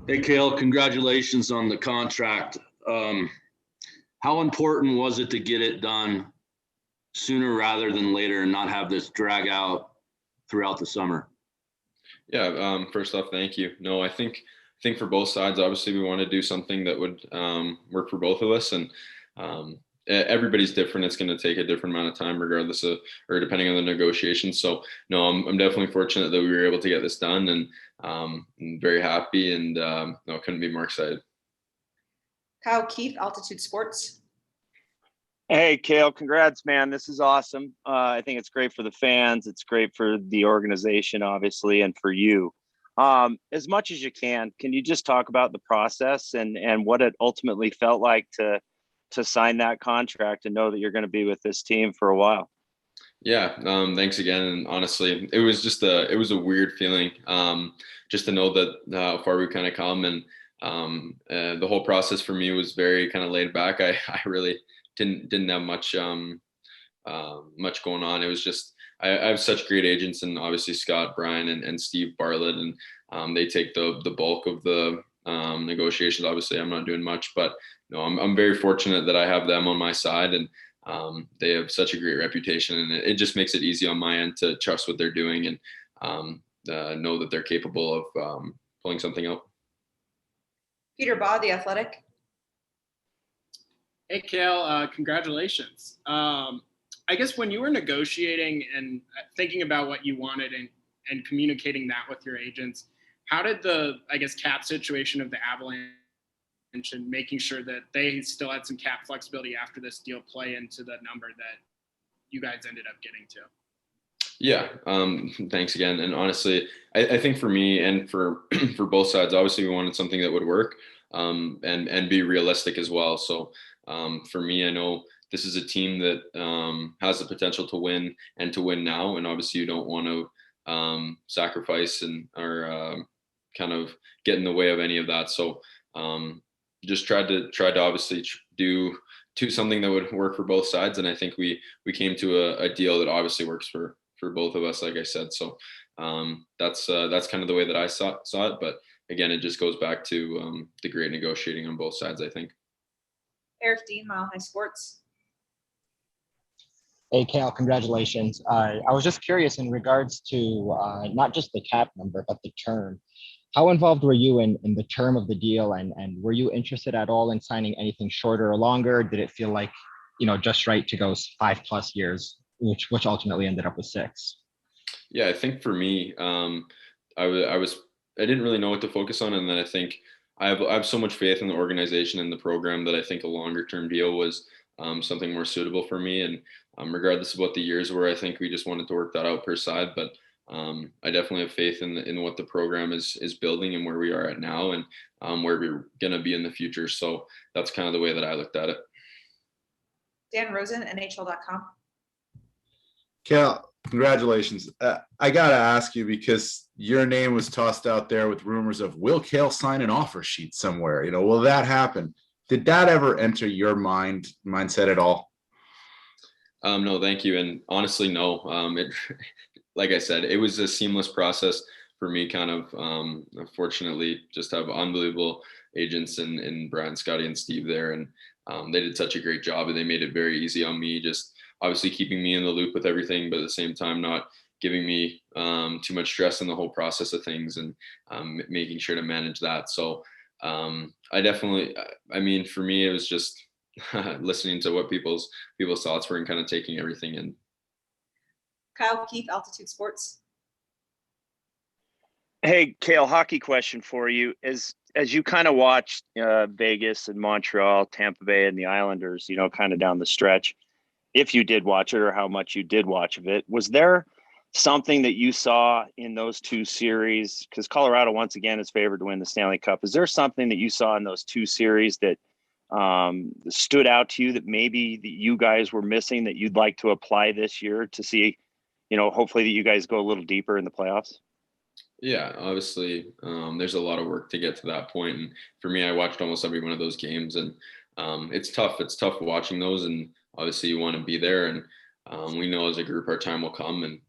Hey, Cale, congratulations on the contract. Um, how important was it to get it done sooner rather than later and not have this drag out throughout the summer? Yeah, first off, thank you. No, I think for both sides, obviously, we want to do something that would work for both of us, and everybody's different. It's going to take a different amount of time, regardless of or depending on the negotiations. So, no, I'm definitely fortunate that we were able to get this done, and I'm very happy, and no, couldn't be more excited. Kyle Keith, Altitude Sports. Hey, Cale, congrats, man. This is awesome. I think it's great for the fans. It's great for the organization, obviously, and for you. As much as you can you just talk about the process and what it ultimately felt like to sign that contract and know that you're going to be with this team for a while? Yeah, thanks again. And honestly, it was a weird feeling, just to know that how far we've kind of come, and the whole process for me was very kind of laid back. I really didn't have much going on. It was just I have such great agents, and obviously Scott, Brian, and Steve Bartlett, and they take the bulk of the negotiations. Obviously, I'm not doing much, but no, I'm very fortunate that I have them on my side, and they have such a great reputation, and it just makes it easy on my end to trust what they're doing, and know that they're capable of pulling something out. Peter Baugh, The Athletic. Hey, Cale, congratulations. I guess when you were negotiating and thinking about what you wanted and communicating that with your agents, how did the, I guess, cap situation of the Avalanche and making sure that they still had some cap flexibility after this deal play into the number that you guys ended up getting to? Yeah, thanks again. And honestly, I think for me and for for both sides, obviously we wanted something that would work, and be realistic as well. So for me, I know this is a team that has the potential to win and to win now, and obviously you don't want to sacrifice and or kind of get in the way of any of that. So just tried to obviously do something that would work for both sides, and I think we came to a deal that obviously works for both of us, like I said. So that's kind of the way that I saw it. But again, it just goes back to the great negotiating on both sides, I think. Eric Dean, Mile High Sports. Hey, Cal, congratulations. I was just curious in regards to not just the cap number, but the term. How involved were you in the term of the deal, and were you interested at all in signing anything shorter or longer? Did it feel like, just right to go 5+ years, which ultimately ended up with 6? Yeah, I think for me, I didn't really know what to focus on, and then I think I have so much faith in the organization and the program that I think a longer term deal was something more suitable for me. And regardless of what the years were, I think we just wanted to work that out per side. But I definitely have faith in what the program is building and where we are at now, and where we're gonna be in the future. So that's kind of the way that I looked at it. Dan Rosen, NHL.com. Cal, congratulations. I got to ask you, because your name was tossed out there with rumors of, will Cale sign an offer sheet somewhere? Will that happen? Did that ever enter your mindset at all? No, thank you. And honestly, no. Like I said, it was a seamless process for me. Kind of, fortunately, just have unbelievable agents in Brian, Scotty, and Steve there, and they did such a great job, and they made it very easy on me. Just obviously keeping me in the loop with everything, but at the same time, not giving me too much stress in the whole process of things, and making sure to manage that. So I definitely, I mean, for me, it was just listening to what people's thoughts were and kind of taking everything in. Kyle Keith, Altitude Sports. Hey, Cale, hockey question for you. As you kind of watched Vegas and Montreal, Tampa Bay, and the Islanders, kind of down the stretch, if you did watch it or how much you did watch of it, was there something that you saw in those two series? Because Colorado, once again, is favored to win the Stanley Cup. Is there something that you saw in those two series that stood out to you that maybe that you guys were missing that you'd like to apply this year to see, hopefully that you guys go a little deeper in the playoffs? Yeah, obviously, there's a lot of work to get to that point. And for me, I watched almost every one of those games, and it's tough. It's tough watching those, and obviously you want to be there. And we know as a group our time will come, and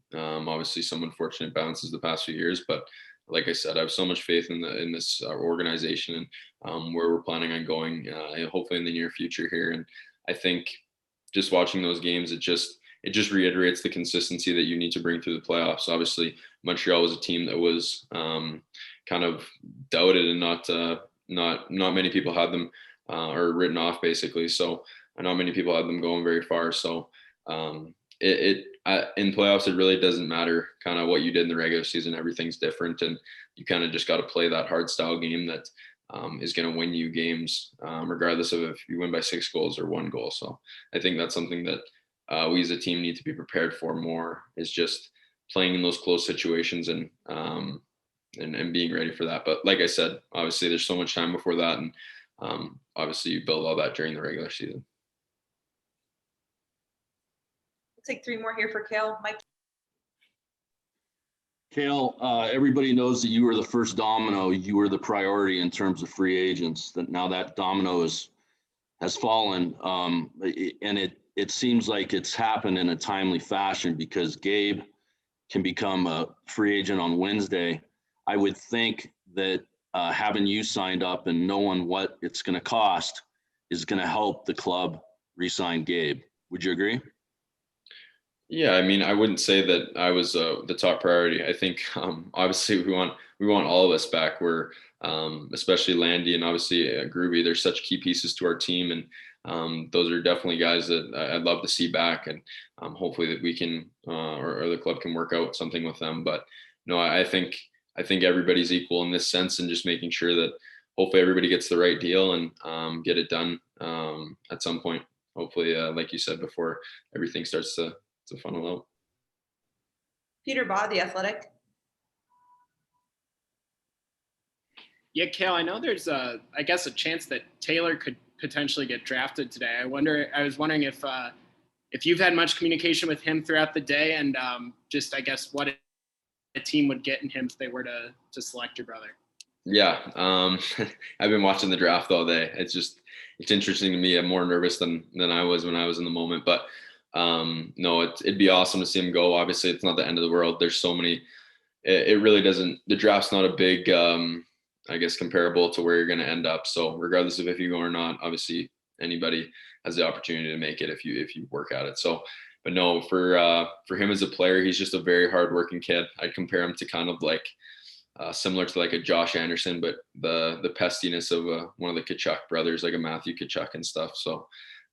obviously some unfortunate bounces the past few years, but like I said, I have so much faith in this organization and where we're planning on going, hopefully in the near future here. And I think just watching those games, it just reiterates the consistency that you need to bring through the playoffs. Obviously, Montreal was a team that was kind of doubted and not many people had them or written off basically. So not many people had them going very far. So in playoffs, it really doesn't matter kind of what you did in the regular season. Everything's different, and you kind of just got to play that hard style game that is going to win you games, regardless of if you win by 6 goals or 1 goal. So I think that's something that we as a team need to be prepared for more, is just playing in those close situations and being ready for that. But like I said, obviously there's so much time before that, and obviously you build all that during the regular season. We'll take 3 more here for Cale. Mike. Cale, everybody knows that you were the first domino. You were the priority in terms of free agents. That now that domino has fallen, and it seems like it's happened in a timely fashion because Gabe can become a free agent on Wednesday. I would think that having you signed up and knowing what it's going to cost is going to help the club re-sign Gabe. Would you agree? Yeah, I mean, I wouldn't say that I was the top priority. I think obviously we want all of us back. We're especially Landy and obviously Groovy. They're such key pieces to our team, and those are definitely guys that I'd love to see back. And hopefully that we can or the club can work out something with them. But no, I think everybody's equal in this sense, and just making sure that hopefully everybody gets the right deal and get it done at some point. Hopefully, like you said before, everything starts to funnel out. Peter Baugh, The Athletic. Yeah, Cale, I know there's a chance that Taylor could potentially get drafted today. I was wondering if you've had much communication with him throughout the day, and just I guess what a team would get in him if they were to select your brother. Yeah, I've been watching the draft all day. It's interesting to me. I'm more nervous than I was when I was in the moment, but no, it'd be awesome to see him go. Obviously, it's not the end of the world. There's so many. It really doesn't. The draft's not a big, I guess, comparable to where you're going to end up. So regardless of if you go or not, obviously anybody has the opportunity to make it if you work at it. So, but no, for him as a player, he's just a very hardworking kid. I'd compare him to kind of like similar to like a Josh Anderson, but the pestiness of one of the Tkachuk brothers, like a Matthew Tkachuk and stuff. So.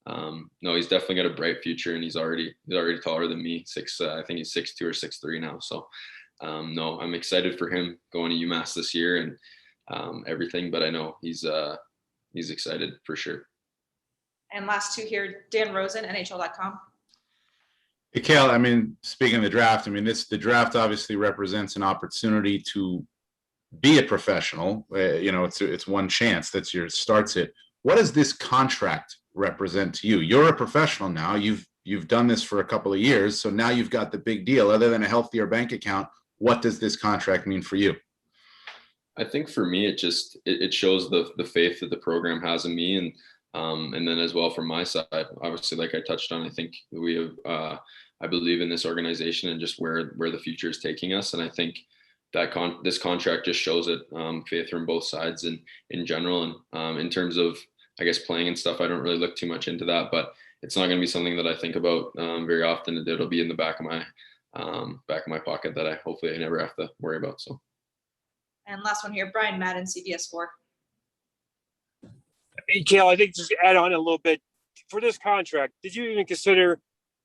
No, he's definitely got a bright future, and he's already taller than me. I think he's 6'2" or 6'3" now. So, no, I'm excited for him going to UMass this year and everything. But I know he's excited for sure. And last 2 here, Dan Rosen, NHL.com. Hey, Cale, I mean, speaking of the draft, I mean, the draft obviously represents an opportunity to be a professional. It's one chance. Starts it. What does this contract represent to you? You're a professional now. You've done this for a couple of years, so now you've got the big deal. Other than a healthier bank account, what does this contract mean for you? I think for me, it shows the faith that the program has in me, and then as well from my side, obviously, like I touched on, I think we have I believe in this organization and just where the future is taking us, and I think that this contract just shows it, faith from both sides and in general, and in terms of I guess playing and stuff, I don't really look too much into that, but it's not going to be something that I think about very often. It'll be in the back of my pocket that I hopefully never have to worry about. So. And last one here, Brian Madden, CBS 4. Hey, Cale, I think just to add on a little bit for this contract, did you even consider,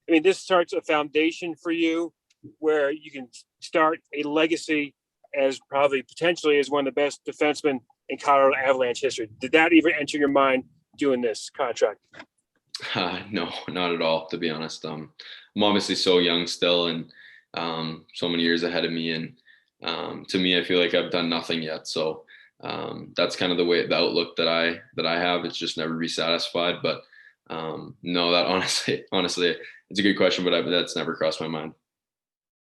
I mean, this starts a foundation for you where you can start a legacy as probably potentially as one of the best defensemen in Colorado Avalanche history. Did that even enter your mind doing this contract? No, not at all, to be honest. I'm obviously so young still and so many years ahead of me. And to me, I feel like I've done nothing yet. So that's kind of the outlook that I have. It's just never be satisfied. But no, that honestly, it's a good question, but that's never crossed my mind.